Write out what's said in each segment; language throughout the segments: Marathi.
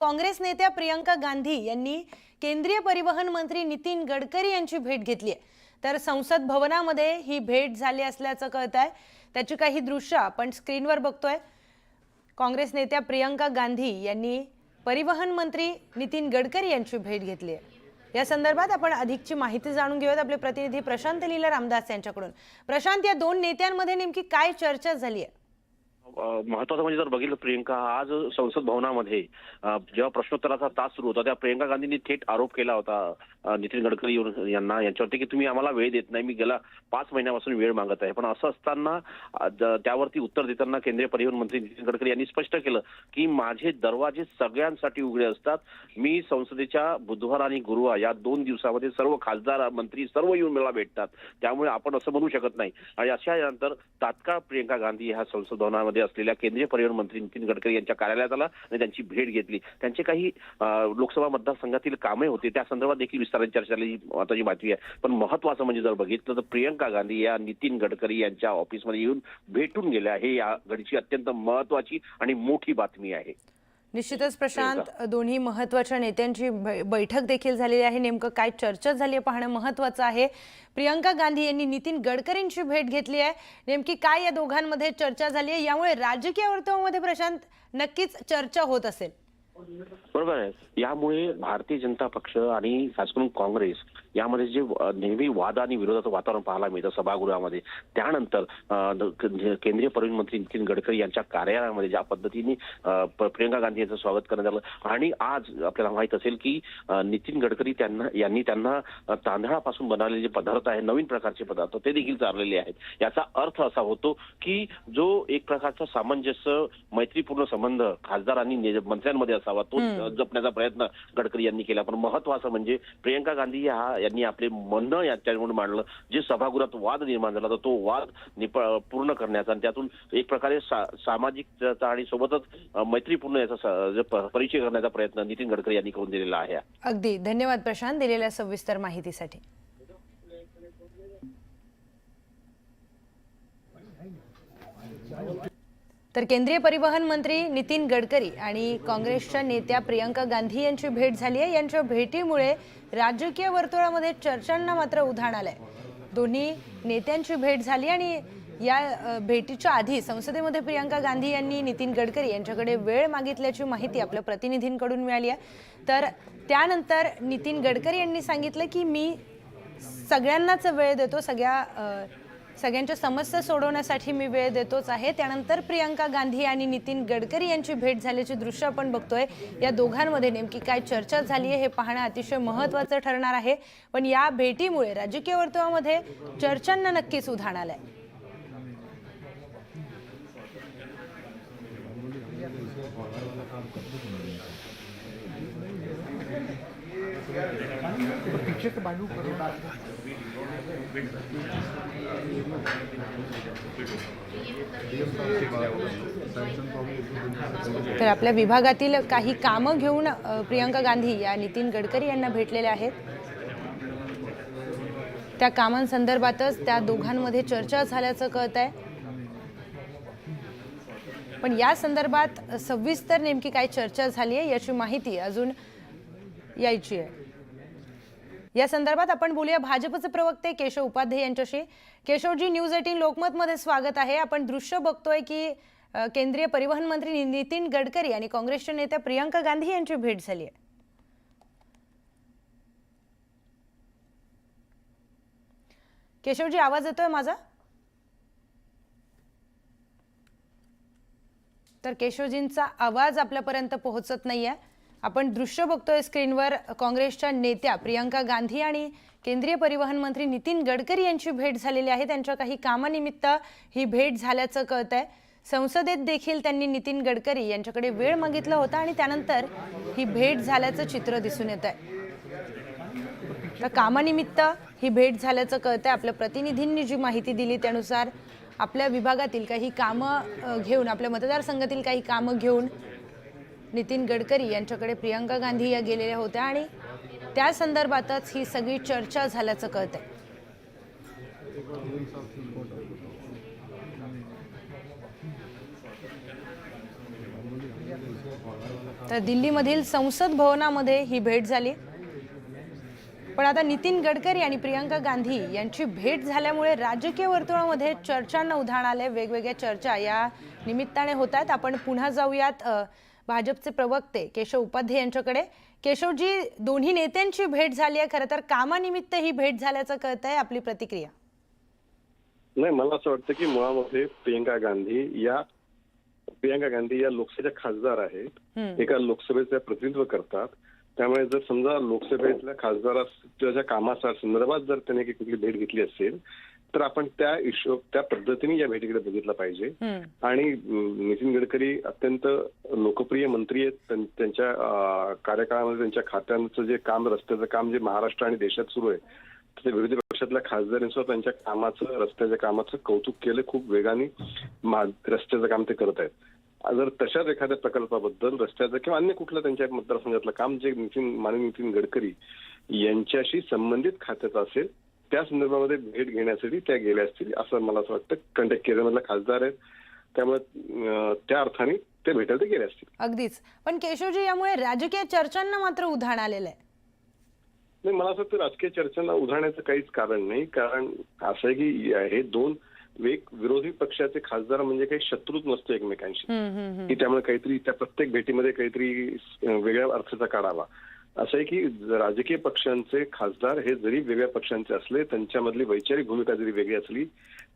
काँग्रेस नेत्या प्रियंका गांधी यांनी केंद्रीय परिवहन मंत्री नितीन गडकरी यांची भेट घेतली आहे। तर संसद भवनामध्ये ही भेट झाली असल्याचं कळतंय। त्याची काही दृश्य आपण स्क्रीनवर बघतोय। काँग्रेस नेत्या प्रियंका गांधी यांनी परिवहन मंत्री नितीन गडकरी यांची भेट घेतली आहे। या संदर्भात आपण अधिकची माहिती जाणून घेऊयात आपले प्रतिनिधी प्रशांत लीला रामदास यांच्याकडून। प्रशांत, या दोन नेत्यांमध्ये नेमकी काय चर्चा झाली आहे? महत्वाचं म्हणजे जर बघितलं प्रियंका आज संसद भवनामध्ये जेव्हा प्रश्नोत्तराचा तास सुरू होता, त्या प्रियंका गांधींनी थेट आरोप केला होता नितीन गडकरी यांना यांच्यावरती की तुम्ही आम्हाला वेळ देत नाही, मी गेला 5 महिन्यापासून वेळ मागत आहे। पण असं असताना त्यावरती उत्तर देताना केंद्रीय परिवहन मंत्री नितीन गडकरी यांनी स्पष्ट केलं की माझे दरवाजे सगळ्यांसाठी उघडे असतात। मी संसदेच्या बुधवार आणि गुरुवार या 2 दिवसामध्ये सर्व खासदार मंत्री सर्व येऊन मला भेटतात, त्यामुळे आपण असं म्हणू शकत नाही। आणि अशा यानंतर तात्काळ प्रियंका गांधी ह्या संसद भवनामध्ये असलेल्या केंद्रीय परिवहन मंत्री नितीन गडकरी यांच्या कार्यालयात आला आणि त्यांची भेट घेतली। त्यांचे काही लोकसभा मतदारसंघातील कामे होते, त्या संदर्भात देखील विस्ताराने चर्चा झाली, महत्वाची बातमी आहे। पण महत्वाचं म्हणजे जर बघितलं तर प्रियंका गांधी या नितीन गडकरी यांच्या ऑफिसमध्ये येऊन भेटून गेल्या, हे या घडीची अत्यंत महत्वाची आणि मोठी बातमी आहे। निश्चितच प्रशांत, दोन्ही महत्त्वाच्या नेत्यांची बैठक देखील झालेली आहे। नेमकं काय चर्चा झाली आहे पाहणं महत्त्वाचं आहे। प्रियंका गांधी यांनी नितीन गडकरींची भेट घेतली आहे, नेमकी काय या दोघांमध्ये चर्चा झाली आहे, यामुळे राजकीय वर्तुळामध्ये प्रशांत नक्कीच चर्चा होत असेल। बरोबर आहे। यामुळे भारतीय जनता पक्ष आणि खास करून काँग्रेस यामध्ये जे नेहमी वाद आणि विरोधाचं वातावरण पाहायला मिळतं सभागृहामध्ये, त्यानंतर केंद्रीय परिवहन मंत्री नितीन गडकरी यांच्या कार्यालयामध्ये ज्या पद्धतीने प्रियंका गांधी यांचं स्वागत करण्यात आलं आणि आज आपल्याला माहित असेल की नितीन गडकरी यांनी त्यांना तांदळापासून बनवलेले जे पदार्थ आहे, नवीन प्रकारचे पदार्थ ते देखील चाललेले आहेत। याचा अर्थ असा होतो की जो एक प्रकारचा सामंजस्य मैत्रीपूर्ण संबंध खासदार आणि मंत्र्यांमध्ये असावा तो जपण्याचा प्रयत्न गडकरी यांनी केला। पण महत्वाचं म्हणजे प्रियंका गांधी यांनी आपले म्हणणं याच्याकडून मांडलं, जे सभागृहात वाद निर्माण झाला तो वाद पूर्ण करण्याचा आणि त्यातून एक प्रकारे सामाजिक आणि सोबतच मैत्रीपूर्ण याचा परिचय करण्याचा प्रयत्न नितीन गडकरी यांनी करून दिलेला आहे। अगदी धन्यवाद प्रशांत दिलेल्या सविस्तर माहितीसाठी। तर केंद्रीय परिवहन मंत्री नितीन गडकरी आणि काँग्रेसच्या नेत्या प्रियंका गांधी यांची भेट झाली आहे। यांच्या भेटीमुळे राजकीय वर्तुळामध्ये चर्चांना मात्र उधाण आलंय। दोन्ही नेत्यांची भेट झाली आणि या भेटीच्या आधी संसदेमध्ये प्रियंका गांधी यांनी नितीन गडकरी यांच्याकडे वेळ मागितल्याची माहिती आपल्या प्रतिनिधींकडून मिळाली आहे। तर त्यानंतर नितीन गडकरी यांनी सांगितलं की मी सगळ्यांनाच वेळ देतो, सगळ्यांच्या समस्या सोडवण्यासाठी मी वेळ देतोच आहे। त्यानंतर प्रियंका गांधी आणि नितीन गडकरी यांची भेट झाल्याची दृश्य आपण बघतोय। या दोघांमध्ये नेमकी काय चर्चा झाली आहे हे पाहणं अतिशय महत्त्वाचं ठरणार आहे। पण या भेटीमुळे राजकीय वर्तुळामध्ये चर्चांना नक्कीच उधाण आलंय। तर आपल्या विभागातील काही कामं घेऊन प्रियंका गांधी या नितीन गडकरी यांना भेटलेले आहेत। त्या कामांसंदर्भातच त्या दोघांमध्ये चर्चा झाल्याचं कळतंय। पण या संदर्भात सविस्तर नेमकी काय चर्चा झाली आहे याची माहिती अजून यायची आहे। या संदर्भात आपण बोलूया भाजपचे प्रवक्ते केशव उपाध्ये यांच्याशी। केशवजी, न्यूज 18 लोकमत मध्ये स्वागत आहे। आपण दृश्य बघतोय की केंद्रीय परिवहन मंत्री नितीन गडकरी आणि काँग्रेसच्या नेत्या प्रियंका गांधी यांची भेट झाली आहे। केशवजी, आवाज येतोय माझा? तर केशवजींचा आवाज आपल्यापर्यंत पोहोचत नाहीये। आपण दृश्य बघतोय स्क्रीनवर, काँग्रेसच्या नेत्या प्रियंका गांधी आणि केंद्रीय परिवहन मंत्री नितीन गडकरी यांची भेट झालेली आहे। त्यांच्या काही कामानिमित्त ही भेट झाल्याचं कळतंय। संसदेत देखील त्यांनी नितीन गडकरी यांच्याकडे वेळ मागितला होता आणि त्यानंतर ही भेट झाल्याचं चित्र दिसून येत आहे। तर कामानिमित्त ही भेट झाल्याचं कळतंय। आपल्या प्रतिनिधींनी जी माहिती दिली त्यानुसार आपल्या विभागातील काही कामं घेऊन, आपल्या मतदारसंघातील काही कामं घेऊन नितीन गडकरी यांच्याकडे प्रियंका गांधी या गेलेल्या होत्या आणि त्या संदर्भातच ही सगळी चर्चा झाल्याचं कळतंय। तर दिल्लीमधील संसद भवनामध्ये ही भेट झाली. पण आता नितीन गडकरी आणि प्रियंका गांधी यांची भेट झाल्यामुळे राजकीय वर्तुळामध्ये चर्चांना उधाण आले. वेगवेगळ्या चर्चा या निमित्ताने होत आहेत. आपण पुन्हा जाऊयात भाजपचे प्रवक्ते केशव उपाध्ये यांच्याकडे. केशवजी, दोन्ही नेत्यांची भेट झाली आहे. खरं तर कामानिमित्त ही भेट झाल्याचं कळत आहे. आपली प्रतिक्रिया? नाही, मला असं वाटतं की मुळामध्ये प्रियंका गांधी या लोकसभेच्या खासदार आहेत. एका लोकसभेचं प्रतिनिधित्व करतात. त्यामुळे जर समजा लोकसभेतल्या खासदाराच्या कामाच्या संदर्भात जर त्याने कुठली भेट घेतली असेल तर आपण त्या पद्धतीने या भेटीकडे बघितलं पाहिजे. आणि नितीन गडकरी अत्यंत लोकप्रिय मंत्री आहेत. त्यांच्या कार्यकाळामध्ये त्यांच्या खात्यांचं जे काम, रस्त्याचं काम जे महाराष्ट्र आणि देशात सुरू आहे, तर विरोधी पक्षातल्या खासदारांनी सुद्धा त्यांच्या कामाचं, रस्त्याच्या कामाचं कौतुक केलं. खूप वेगाने रस्त्याचं काम ते करत आहेत. जर तशाच एखाद्या प्रकल्पाबद्दल, रस्त्याचं किंवा अन्य कुठलं त्यांच्या मतदारसंघातलं काम जे माननीय नितीन गडकरी यांच्याशी संबंधित खात्याचं असेल, त्या संदर्भामध्ये भेट घेण्यासाठी त्या गेल्या असतील असं मला असं वाटतं. कारण ते केरळमधले खासदार आहेत, त्यामुळे त्या अर्थाने ते भेटायला ते गेले असतील. अगदीच. पण केशवजी, यामुळे राजकीय चर्चांना मात्र उधाण आलेलं आहे. नाही, मला असं वाटतं राजकीय चर्चांना उधाण्याचं काहीच कारण नाही. कारण असं आहे की हे दोन विरोधी पक्षाचे खासदार म्हणजे काही शत्रूच नसतो एकमेकांशी, की त्यामुळे काहीतरी त्या प्रत्येक भेटीमध्ये काहीतरी वेगळ्या अर्थाचा काढावा. असं आहे की राजकीय पक्षांचे खासदार हे जरी वेगळ्या पक्षांचे असले, त्यांच्यामधली वैचारिक भूमिका जरी वेगळी असली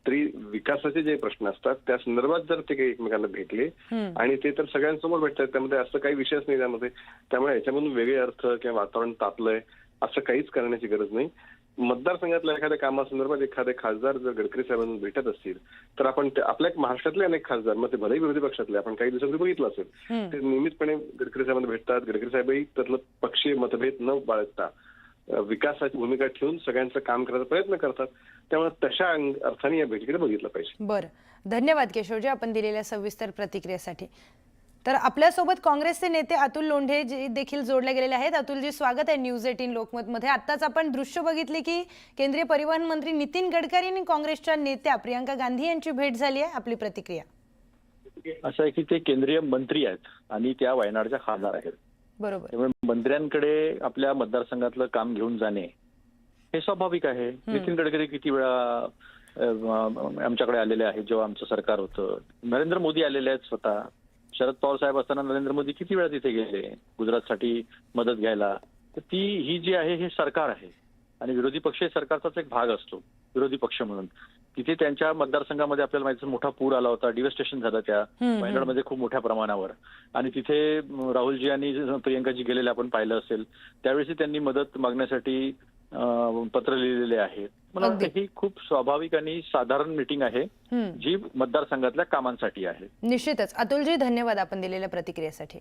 तरी विकासाचे जे प्रश्न असतात त्या संदर्भात जर ते काही एकमेकांना भेटले आणि ते तर सगळ्यांसमोर भेटतात, त्यामध्ये असं काही विषयच नाही त्यामध्ये. त्यामुळे याच्यामधून वेगळे अर्थ किंवा वातावरण तापलंय असं काहीच करण्याची गरज नाही. मतदारसंघातल्या एखाद्या कामासंदर्भात एखादे खासदार जर गडकरी साहेबांना भेटत असतील तर आपण आपल्या महाराष्ट्रातले अनेक खासदार, मग ते भलेही विरोधी पक्षातले, आपण काही दिवसांपूर्वी बघितलं असेल, ते नियमितपणे गडकरी साहेबांना भेटतात. गडकरी साहेबही त्यातलं पक्षीय मतभेद न बाळगता विकासाची भूमिका ठेवून सगळ्यांचं काम करायचा प्रयत्न करतात. त्यामुळे तशा अर्थाने या भेटीकडे बघितलं पाहिजे. बरं, धन्यवाद केशवजी आपण दिलेल्या सविस्तर प्रतिक्रियेसाठी. तर आपल्यासोबत काँग्रेसचे नेते अतुल लोंढे देखील जोडले गेलेले आहेत. अतुलजी, स्वागत आहे न्यूज 18 लोकमतमध्ये. आत्ताच आपण दृश्य बघितली की केंद्रीय परिवहन मंत्री नितीन गडकरी आणि काँग्रेसच्या नेत्या प्रियंका गांधी यांची भेट झाली आहे. आपली प्रतिक्रिया? असं आहे की ते केंद्रीय मंत्री आहेत आणि त्या वायनाडच्या खासदार आहेत. बरोबर. त्यामुळे मंत्र्यांकडे आपल्या मतदारसंघातलं काम घेऊन जाणे हे स्वाभाविक आहे. नितीन गडकरी किती वेळा आमच्याकडे आलेले आहेत जेव्हा आमचं सरकार होतं. नरेंद्र मोदी आलेले आहेत स्वतः. शरद पवार साहेब असताना नरेंद्र मोदी किती वेळा तिथे गेले गुजरातसाठी मदत घ्यायला. तर ही जी आहे हे सरकार आहे आणि विरोधी पक्ष सरकारचाच एक भाग असतो. विरोधी पक्ष म्हणून तिथे त्यांच्या मतदारसंघामध्ये आपल्याला माहिती मोठा पूर आला होता, डिव्हेस्टेशन झालं त्या वायनाडमध्ये खूप मोठ्या प्रमाणावर. आणि तिथे राहुलजी आणि प्रियंकाजी गेलेले आपण पाहिलं असेल. त्यावेळी त्यांनी मदत मागण्यासाठी पत्र लिहिलेले आहेत. मला वाटतं ही खूप स्वाभाविक आणि साधारण मीटिंग आहे जी मतदारसंघातल्या कामांसाठी आहे. निश्चितच. अतुलजी, धन्यवाद आपण दिलेल्या प्रतिक्रियेसाठी.